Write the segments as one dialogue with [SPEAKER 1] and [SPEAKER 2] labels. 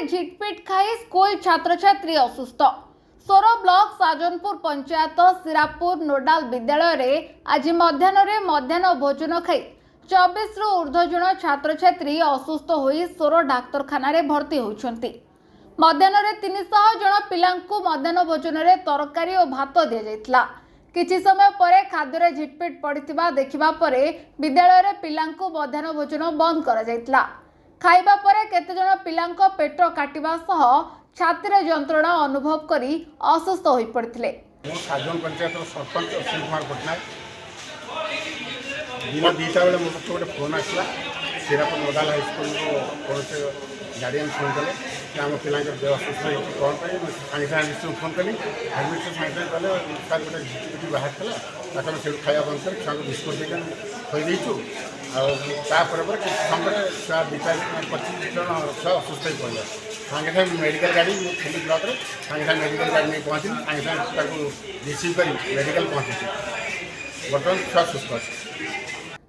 [SPEAKER 1] झिटपिट खाई स्कूल छात्र छात्री असुस्थ। सोर ब्लॉक साजनपुर पंचायत सिरापुर नोडाल विद्यालय रे आज मध्याह्न भोजन खाई 24 रु ऊर्ध्व जन छात्र छात्री असुस्थ होई सोर डाक्तरखाना रे भर्ती होउछंती। मध्याह्न 300 जन पिलांकु मध्याह्न भोजन रे तरकारी और भात दिया जायतला। किछि समय परे खाद्य झिटपिट पड़िथिबा देखिबा परे विद्यालय रे पिलांकु मध्याह्न भोजन बंद करा जायतला। खाइबा परे केते जन पिलांक पेट काटिबा सह छातीर जंत्रणा अनुभव करी असुस्थ होई पड़थिले।
[SPEAKER 2] साजन पंचायत सरपंच अश्विन कुमार पटनायक दिन 2टा बेले मोर गोटे फोन आसला सिरापुर नोडाल हाईस्कल कौन गार्डियन फोन कले कि आम पिला देह असुस्थ होती कौन पर सागे सागे फोन कली हेडमिस्टर सागे कले सर गोटे झिटपिट बाहर था से खाया बंद कर छुआ बिस्कुट देकर खुईदेचु आपर किसी समय छुआ 25 जन छुआ असुस्थ हो पड़े सागे सागे मेडिकल गाड़ी खेली ब्लक में सागे सागे मेडिकल गाड़ी नहीं पहुँची सागे सागे रिसीव कर मेडिकल पहुँची बर्तमान छुआ सुस्थ अच्छे।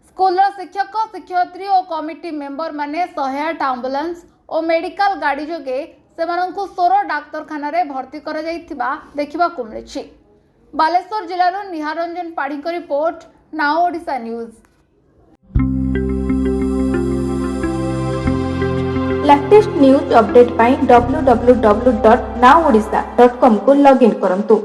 [SPEAKER 1] स्कूल शिक्षक शिक्षयित्री और कमिटी मेंबर माने 108 एम्बुलेंस और मेडिकल गाड़ी जोगे सेमानंकु सोर डाक्तरखाना रे भर्ती करा जायथिबा देखिबाकु मिलिछि। बालेश्वर जिल्लार निहारंजन पाढ़ी को report, now Odisha news.
[SPEAKER 3] Latest news update पाई www.nowodisha.com को लॉगिन करंतु।